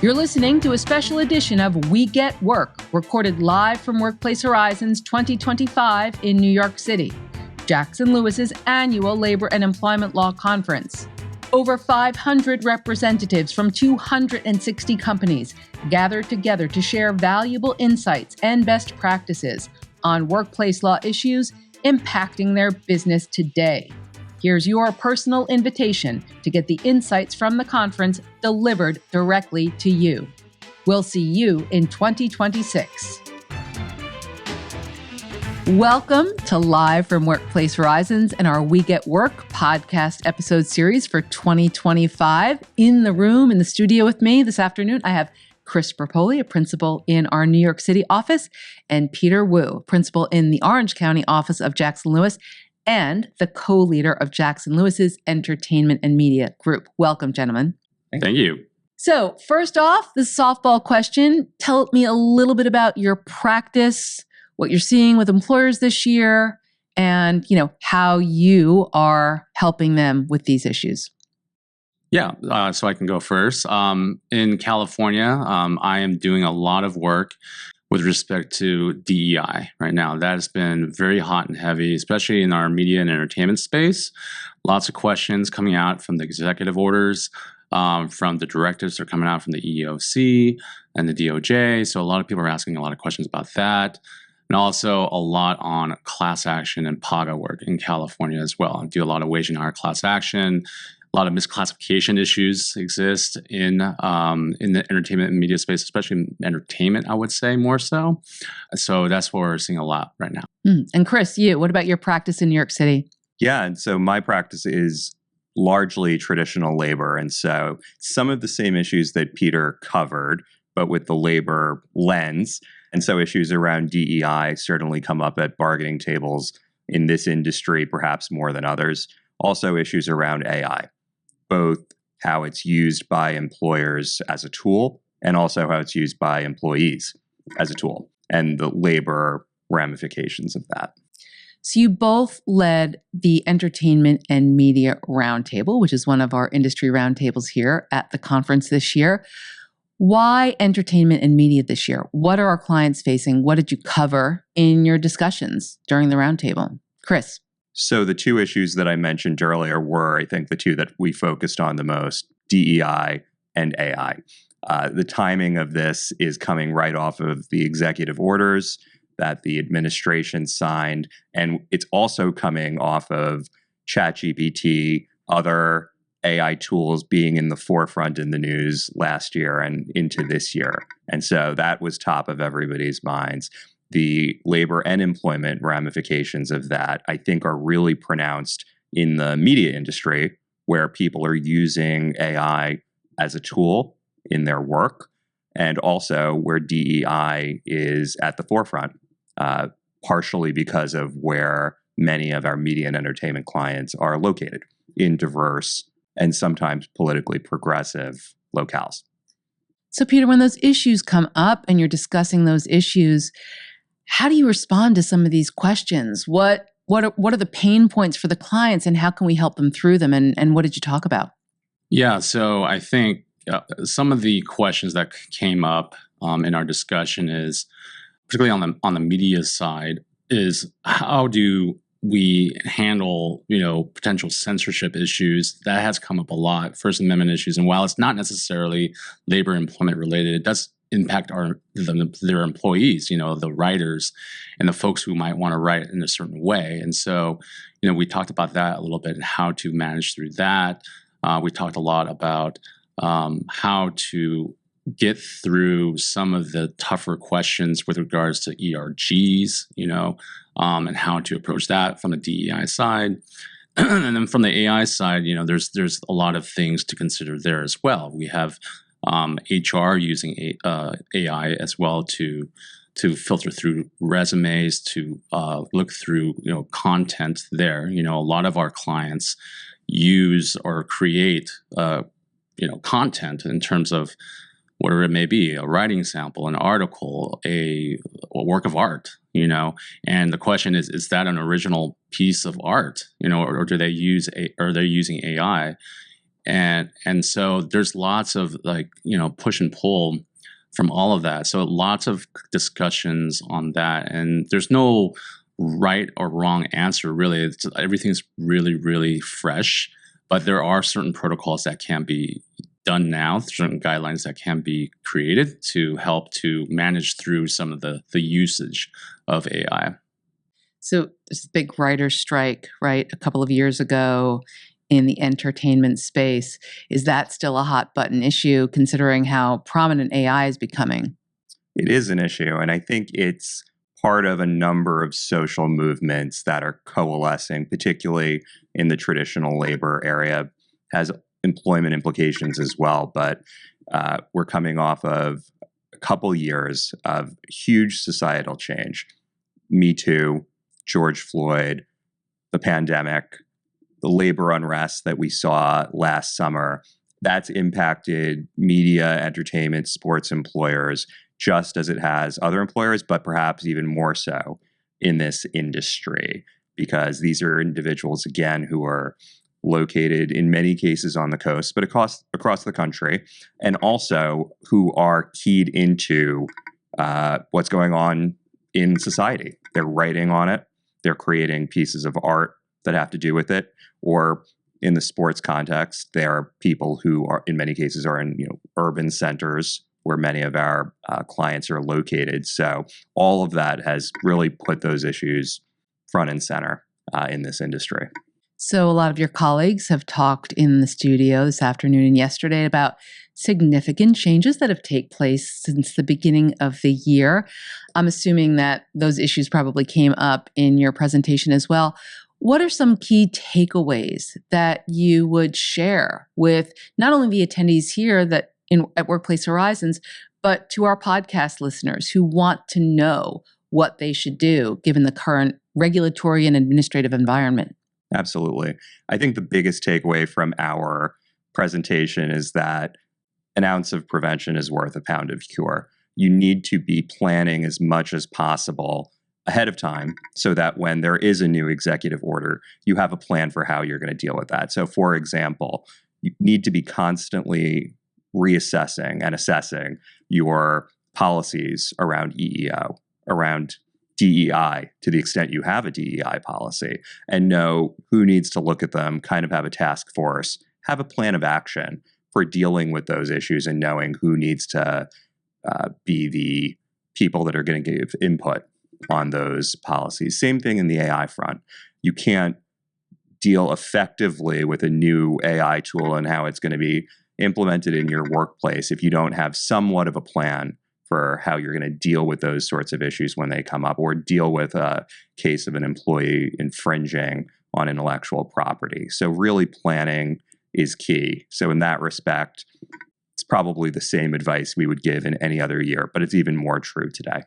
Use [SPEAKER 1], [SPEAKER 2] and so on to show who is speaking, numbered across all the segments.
[SPEAKER 1] You're listening to a special edition of We Get Work, recorded live from Workplace Horizons 2025 in New York City, Jackson Lewis's annual labor and employment law conference. Over 500 representatives from 260 companies gathered together to share valuable insights and best practices on workplace law issues impacting their business today. Here's your personal invitation to get the insights from the conference delivered directly to you. We'll see you in 2026. Welcome to Live from Workplace Horizons and our We Get Work podcast episode series for 2025. In the room, in the studio with me this afternoon, I have Chris Berpoli, a principal in our New York City office, and Peter Wu, principal in the Orange County office of Jackson Lewis, and the co-leader of Jackson Lewis's Entertainment and Media Group. Welcome, gentlemen.
[SPEAKER 2] Thank you.
[SPEAKER 1] So first off, the softball question. Tell me a little bit about your practice, what you're seeing with employers this year, and how you are helping them with these issues.
[SPEAKER 2] Yeah, so I can go first. In California, I am doing a lot of work with respect to DEI right now. That has been very hot and heavy, especially in our media and entertainment space. Lots of questions coming out from the executive orders, from the directives that are coming out from the EEOC and the DOJ. So a lot of people are asking a lot of questions about that. And also a lot on class action and PAGA work in California as well. I do a lot of wage and hour class action. A lot of misclassification issues exist in the entertainment and media space, especially in entertainment, I would say more so. So that's what we're seeing a lot right now.
[SPEAKER 1] And Chris, what about your practice in New York City?
[SPEAKER 3] Yeah, and so my practice is largely traditional labor. And so some of the same issues that Peter covered, but with the labor lens. And so issues around DEI certainly come up at bargaining tables in this industry, perhaps more than others. Also issues around AI. Both how it's used by employers as a tool and also how it's used by employees as a tool and the labor ramifications of that.
[SPEAKER 1] So you both led the Entertainment and Media Roundtable, which is one of our industry roundtables here at the conference this year. Why entertainment and media this year? What are our clients facing? What did you cover in your discussions during the roundtable? Chris.
[SPEAKER 3] So the two issues that I mentioned earlier were, I think, the two that we focused on the most, DEI and AI. The timing of this is coming right off of the executive orders that the administration signed, and it's also coming off of ChatGPT, other AI tools being in the forefront in the news last year and into this year. And so that was top of everybody's minds. The labor and employment ramifications of that, I think, are really pronounced in the media industry, where people are using AI as a tool in their work, and also where DEI is at the forefront, partially because of where many of our media and entertainment clients are located in diverse and sometimes politically progressive locales.
[SPEAKER 1] So, Peter, when those issues come up and you're discussing those issues, how do you respond to some of these questions? What are the pain points for the clients, and how can we help them through them? And what did you talk about?
[SPEAKER 2] Yeah, so I think some of the questions that came up in our discussion is, particularly on the media side, is how do we handle potential censorship issues? That has come up a lot, First Amendment issues, and while it's not necessarily labor employment related, it does impact their employees, the writers and the folks who might want to write in a certain way. And so, we talked about that a little bit and how to manage through that. We talked a lot about how to get through some of the tougher questions with regards to ERGs, and how to approach that from the DEI side. And then from the AI side, there's a lot of things to consider there as well. We have HR using AI as well to filter through resumes, to look through content there. A lot of our clients use or create content in terms of whatever it may be, a writing sample, an article, a work of art, and the question is that an original piece of art, or do they are they using AI And so there's lots of push and pull from all of that. So lots of discussions on that, and there's no right or wrong answer really. Everything's really, really fresh, but there are certain protocols that can be done now, certain guidelines that can be created to help to manage through some of the usage of AI.
[SPEAKER 1] So there's a big writer's strike, right, a couple of years ago in the entertainment space. Is that still a hot button issue considering how prominent AI is becoming?
[SPEAKER 3] It is an issue, and I think it's part of a number of social movements that are coalescing, particularly in the traditional labor area, has employment implications as well. But we're coming off of a couple years of huge societal change. Me Too, George Floyd, the pandemic, the labor unrest that we saw last summer, that's impacted media, entertainment, sports employers, just as it has other employers, but perhaps even more so in this industry, because these are individuals, again, who are located in many cases on the coast, but across the country, and also who are keyed into what's going on in society. They're writing on it. They're creating pieces of art that have to do with it. Or in the sports context, there are people who are, in many cases, are in urban centers where many of our clients are located. So all of that has really put those issues front and center in this industry.
[SPEAKER 1] So a lot of your colleagues have talked in the studio this afternoon and yesterday about significant changes that have taken place since the beginning of the year. I'm assuming that those issues probably came up in your presentation as well. What are some key takeaways that you would share with not only the attendees here at Workplace Horizons, but to our podcast listeners who want to know what they should do given the current regulatory and administrative environment?
[SPEAKER 3] Absolutely. I think the biggest takeaway from our presentation is that an ounce of prevention is worth a pound of cure. You need to be planning as much as possible ahead of time so that when there is a new executive order, you have a plan for how you're going to deal with that. So, for example, you need to be constantly reassessing and assessing your policies around EEO, around DEI, to the extent you have a DEI policy, and know who needs to look at them, kind of have a task force, have a plan of action for dealing with those issues and knowing who needs to be the people that are going to give input on those policies. Same thing in the AI front. You can't deal effectively with a new AI tool and how it's going to be implemented in your workplace if you don't have somewhat of a plan for how you're going to deal with those sorts of issues when they come up, or deal with a case of an employee infringing on intellectual property. So really planning is key. So in that respect, it's probably the same advice we would give in any other year, but it's even more true today.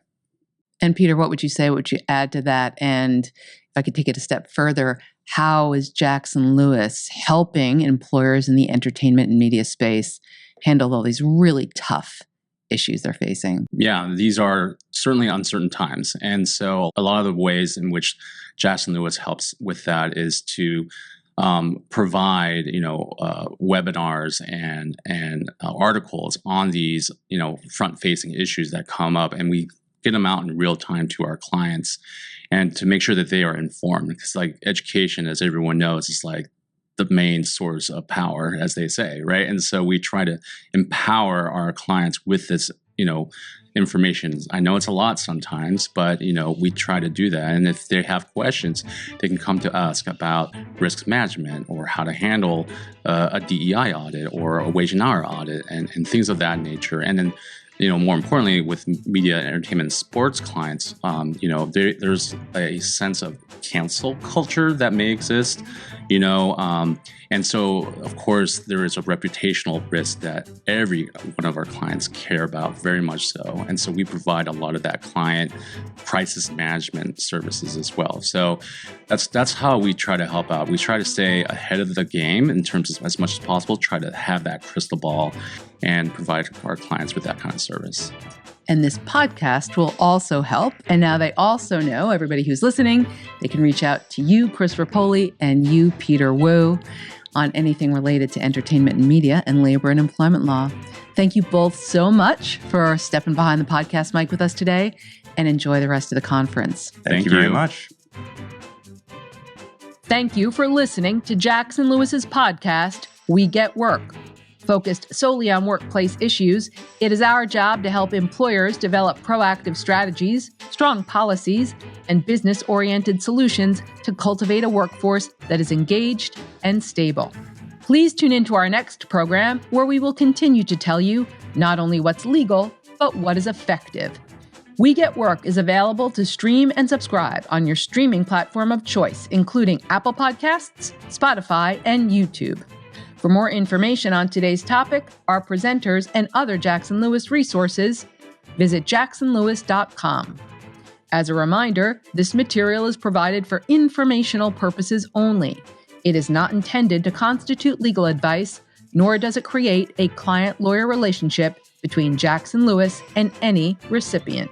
[SPEAKER 1] And Peter, what would you say? What would you add to that? And if I could take it a step further, how is Jackson Lewis helping employers in the entertainment and media space handle all these really tough issues they're facing?
[SPEAKER 2] Yeah, these are certainly uncertain times. And so a lot of the ways in which Jackson Lewis helps with that is to provide, webinars and articles on these, front-facing issues that come up, and we get them out in real time to our clients, and to make sure that they are informed. Because, education, as everyone knows, is the main source of power, as they say, right? And so we try to empower our clients with this, information. I know it's a lot sometimes, but, we try to do that. And if they have questions, they can come to us about risk management or how to handle a DEI audit or a wage and hour audit and things of that nature. And then, more importantly, with media, entertainment, and sports clients, there's a sense of cancel culture that may exist, and so, of course, there is a reputational risk that every one of our clients care about, very much so. And so we provide a lot of that client crisis management services as well. So that's how we try to help out. We try to stay ahead of the game in terms of, as much as possible, try to have that crystal ball and provide our clients with that kind of service.
[SPEAKER 1] And this podcast will also help. And now they also know, everybody who's listening, they can reach out to you, Chris Rapoli, and you, Peter Wu. on anything related to entertainment and media and labor and employment law. Thank you both so much for stepping behind the podcast mic with us today, and enjoy the rest of the conference.
[SPEAKER 3] Thank you very much.
[SPEAKER 1] Thank you for listening to Jackson Lewis's podcast, We Get Work. Focused solely on workplace issues, it is our job to help employers develop proactive strategies, strong policies, and business-oriented solutions to cultivate a workforce that is engaged and stable. Please tune into our next program, where we will continue to tell you not only what's legal, but what is effective. We Get Work is available to stream and subscribe on your streaming platform of choice, including Apple Podcasts, Spotify, and YouTube. For more information on today's topic, our presenters, and other Jackson Lewis resources, visit jacksonlewis.com. As a reminder, this material is provided for informational purposes only. It is not intended to constitute legal advice, nor does it create a client-lawyer relationship between Jackson Lewis and any recipient.